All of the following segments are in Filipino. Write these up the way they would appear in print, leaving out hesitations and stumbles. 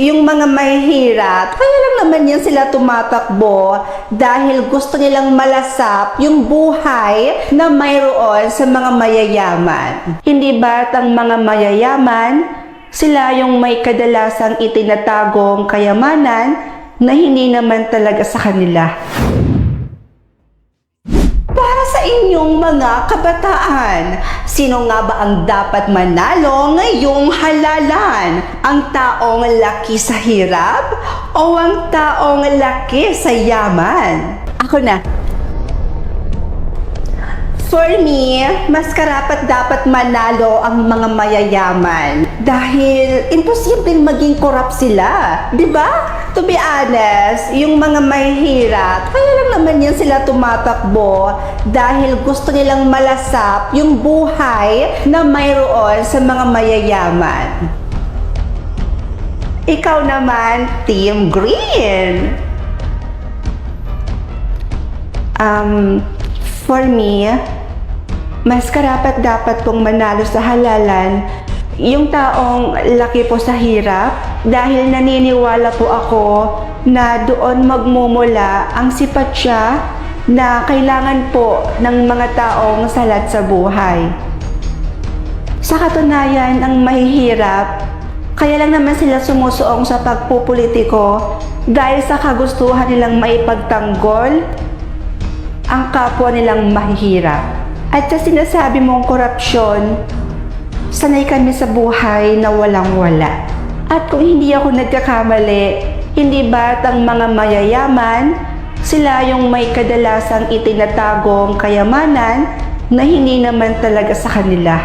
yung mga mahihirap, kaya lang naman yan sila tumatakbo dahil gusto nilang malasap yung buhay na mayroon sa mga mayayaman. Hindi ba't ang mga mayayaman, sila yung may kadalasang itinatagong kayamanan na hindi naman talaga sa kanila? Para sa inyong mga kabataan, sino nga ba ang dapat manalo ngayong halalan? Ang taong laki sa hirap o ang taong laki sa yaman? Ako na. For me, mas karapat dapat manalo ang mga mayayaman dahil imposibleng maging korap sila, di ba? To be honest, yung mga mahihirap, kaya lang naman yan sila tumatakbo dahil gusto nilang malasap yung buhay na mayroon sa mga mayayaman. Ikaw naman, Team Green. For me, mas karapat dapat pong manalo sa halalan yung taong laki po sa hirap dahil naniniwala po ako na doon magmumula ang sipat siya na kailangan po ng mga taong salat sa buhay. Sa katunayan, ang mahihirap, kaya lang naman sila sumusuong sa pagpupolitiko dahil sa kagustuhan nilang maipagtanggol ang kapwa nilang mahihirap. At sa sinasabi mong korupsyon, sanay kami sa buhay na walang-wala. At kung hindi ako nagkakamali, hindi ba't ang mga mayayaman, sila yung may kadalasang itinatagong kayamanan na hindi naman talaga sa kanila?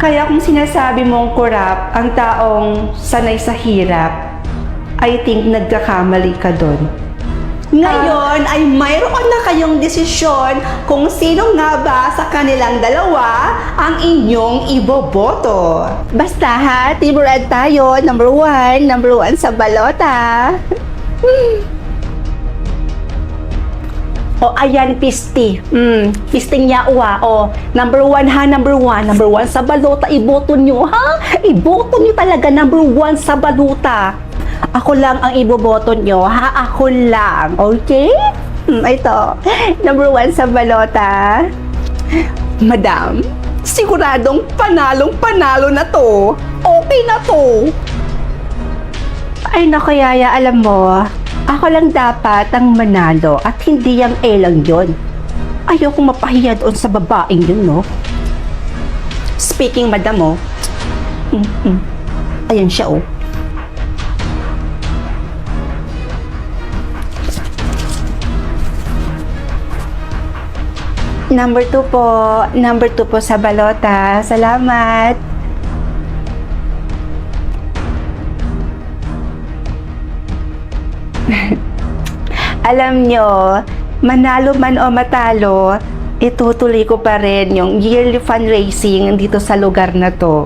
Kaya kung sinasabi mong korap ang taong sanay sa hirap, I think nagkakamali ka doon. Ngayon ay mayroon na kayong desisyon kung sino nga ba sa kanilang dalawa ang inyong iboboto. Basta ha, Team Red tayo, number one sa balota. O ayan, pisti. Pisting niya uwa. O, number one ha, number one sa balota, iboto nyo ha? Iboto nyo talaga number one sa balota. Ako lang ang iboboto nyo, ha? Ako lang, okay? Ito, number one sa balota. Madam, siguradong panalo na to. Okay na to. Ay naku, Yaya, alam mo, ako lang dapat ang manalo at hindi yung A lang yun. Ayokong mapahiya doon sa babaeng yun, no? Speaking, madam, oh. Ayan siya, oh. Number 2 po. Number 2 po sa balota. Salamat. Alam nyo, manalo man o matalo, itutuloy ko pa rin yung yearly fundraising dito sa lugar na to.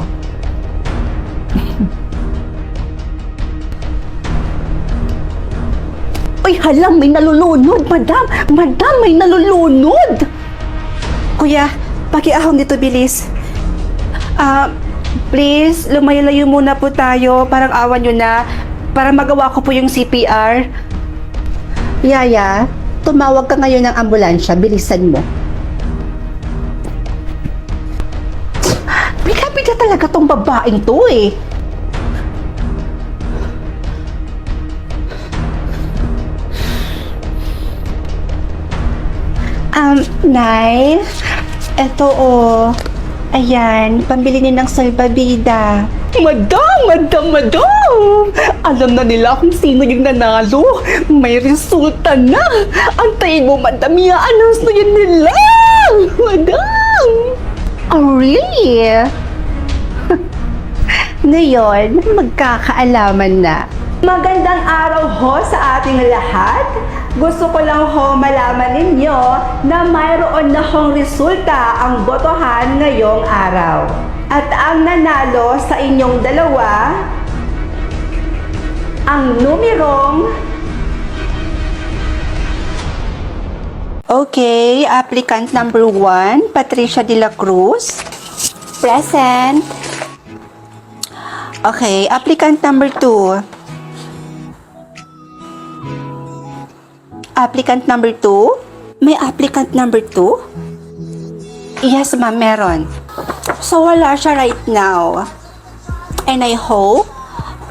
Uy, halang, may nalulunod, madam! Madam, may nalulunod! Kuya, pakiahon dito, bilis. Please, lumayo-layo muna po tayo. Parang awan nyo na. Para magawa ko po yung CPR. Yaya, tumawag ka ngayon ng ambulansya. Bilisan mo. Bigla-bigla talaga tong babaeng to eh. Nay, eto oh. Ayan, pambili niyo ng salbabida. Madam! Alam na nila kung sino yung nanalo. May resulta na. Antayin mo, madam. I-announce na yun nila. Madam! Oh, really? Ngayon, magkakaalaman na. Magandang araw ho sa ating lahat. Gusto ko lang ho malaman ninyo na mayroon na hong resulta ang botohan ngayong araw. At ang nanalo sa inyong dalawa, ang numerong... Okay, applicant number 1, Patricia de la Cruz. Present. Okay, applicant number 2. Applicant number 2? May applicant number 2? Yes, ma'am, meron. So, wala siya right now. And I hope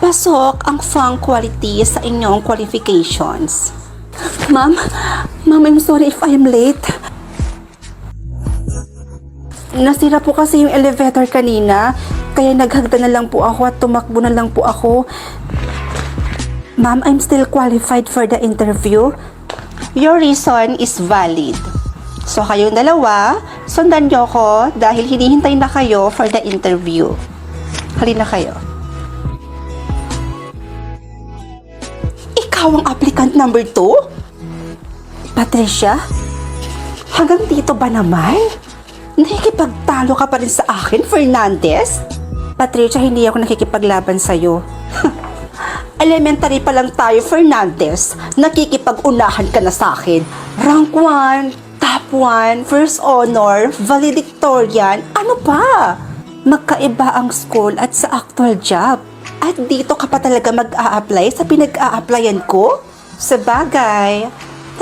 pasok ang fang quality sa inyong qualifications. Ma'am, I'm sorry if I'm late. Nasira po kasi yung elevator kanina, kaya naghagda na lang po ako at tumakbo na lang po ako. Ma'am, I'm still qualified for the interview. Your reason is valid. So kayong dalawa, sundan niyo ko dahil hinihintay na kayo for the interview. Halina kayo. Ikaw ang applicant number 2? Patricia? Hanggang dito ba naman? Nakikipagtalo ka pa rin sa akin, Fernandez? Patricia, hindi ako nakikipaglaban sa'yo. Elementary pa lang tayo, Fernandez. Nakikipag-unahan ka na sa akin. Rank 1, top 1, first honor, valedictorian. Ano pa? Magkaiba ang school at sa actual job. At dito ka pa talaga mag-a-apply sa pinag-a-applyan ko? Sa bagay,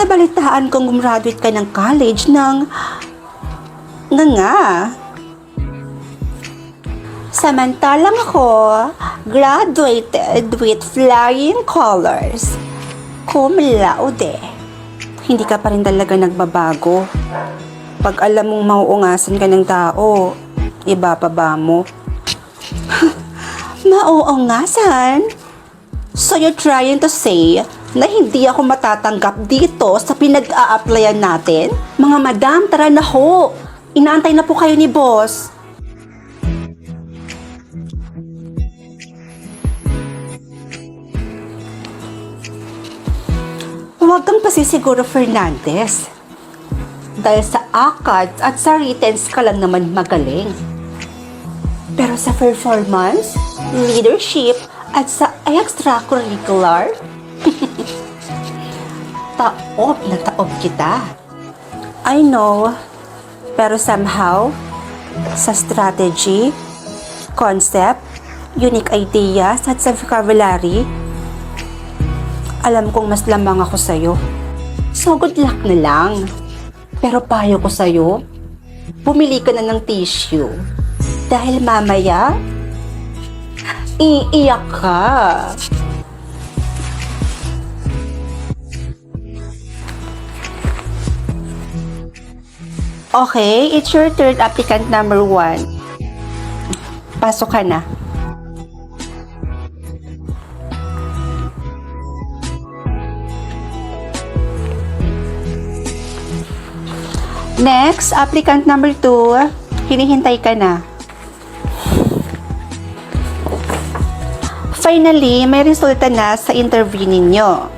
nabalitaan kong gumraduate ka ng college ng... nga. Samantalang ako, graduated with flying colors. Cum laude. Hindi ka pa rin talaga nagbabago. Pag alam mong mauungasan ka ng tao, ibababa mo. Mauungasan? So you're trying to say na hindi ako matatanggap dito sa pinag-a-applyan natin? Mga madam, tara na ho. Inaantay na po kayo ni boss. Huwag kang pasisiguro, Fernandez. Dahil sa ACADS at sa writtens ka lang naman magaling. Pero sa performance, leadership, at sa extracurricular, taob na taob kita. I know. Pero somehow, sa strategy, concept, unique ideas at sa vocabulary, alam kong mas lamang ako sa'yo. So good luck na lang. Pero payo ko sa'yo, bumili ka na ng tissue. Dahil mamaya, iiyak ka. Okay, it's your turn, applicant number 1. Pasok ka na. Next, applicant number 2. Hinihintay ka na. Finally, may resulta na sa interview ninyo.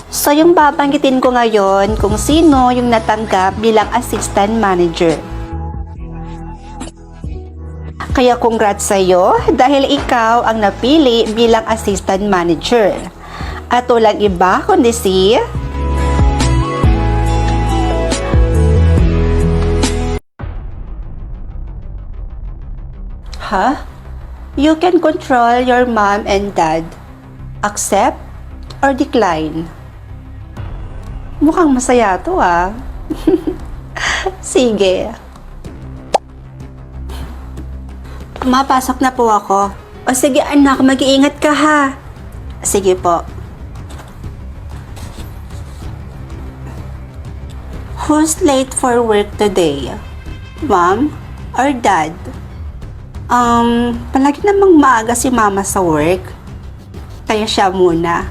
So, yung babanggitin ko ngayon kung sino yung natanggap bilang assistant manager. Kaya congrats sa'yo dahil ikaw ang napili bilang assistant manager. At walang iba kundi si... You can control your mom and dad. Accept or decline. Mukhang masaya to ah. Sige. Mapasok na po ako. O sige anak, mag-iingat ka ha. Sige po. Who's late for work today? Mom or dad? Palagi namang maaga si mama sa work. Kaya siya muna.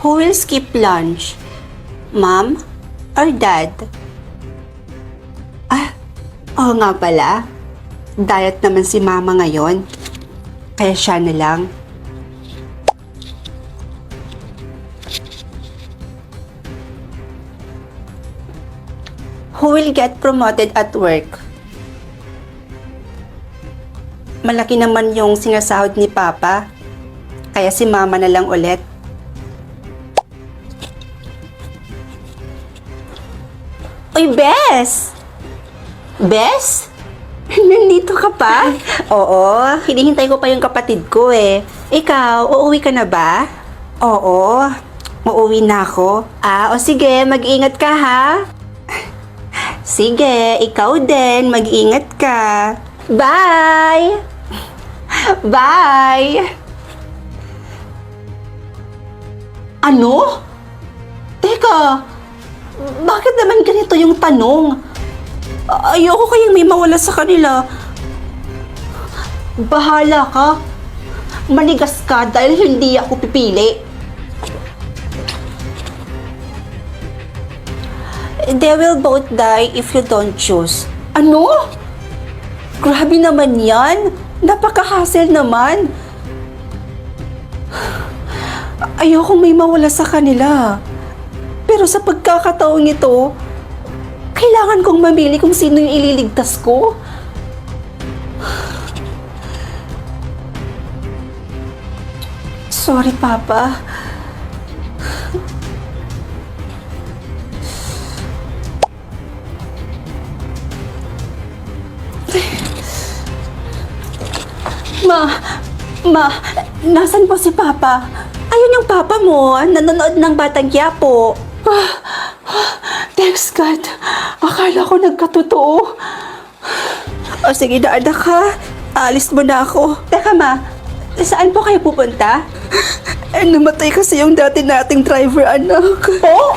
Who will skip lunch? Mom or dad? Oo nga pala. Diet naman si mama ngayon. Kaya siya na lang. Who will get promoted at work? Malaki naman yung sinasahod ni Papa. Kaya si Mama na lang ulit. Uy, Bes! Bes? Nandito ka pa? Oo, hinihintay ko pa yung kapatid ko eh. Ikaw, uuwi ka na ba? Oo, uuwi na ako. O sige, mag-ingat ka ha. Sige, ikaw din, mag-ingat ka. Bye! Bye! Ano? Teka, bakit naman ganito yung tanong? Ayoko kayang may mawala sa kanila. Bahala ka. Manigas ka dahil hindi ako pipili. They will both die if you don't choose. Ano? Grabe naman yan. Napaka-hassle naman. Ayokong may mawala sa kanila. Pero sa pagkakataong ito, kailangan kong mamili kung sino yung ililigtas ko. Sorry, Papa. Ma, nasan po si Papa? Ayun yung Papa mo, nanonood ng Batang Quiapo. Thanks God, akala ko nagkatotoo. O sige, daadak ka. Alis mo na ako. Teka ma, saan po kayo pupunta? Namatay kasi yung dati nating driver, anak. Oh?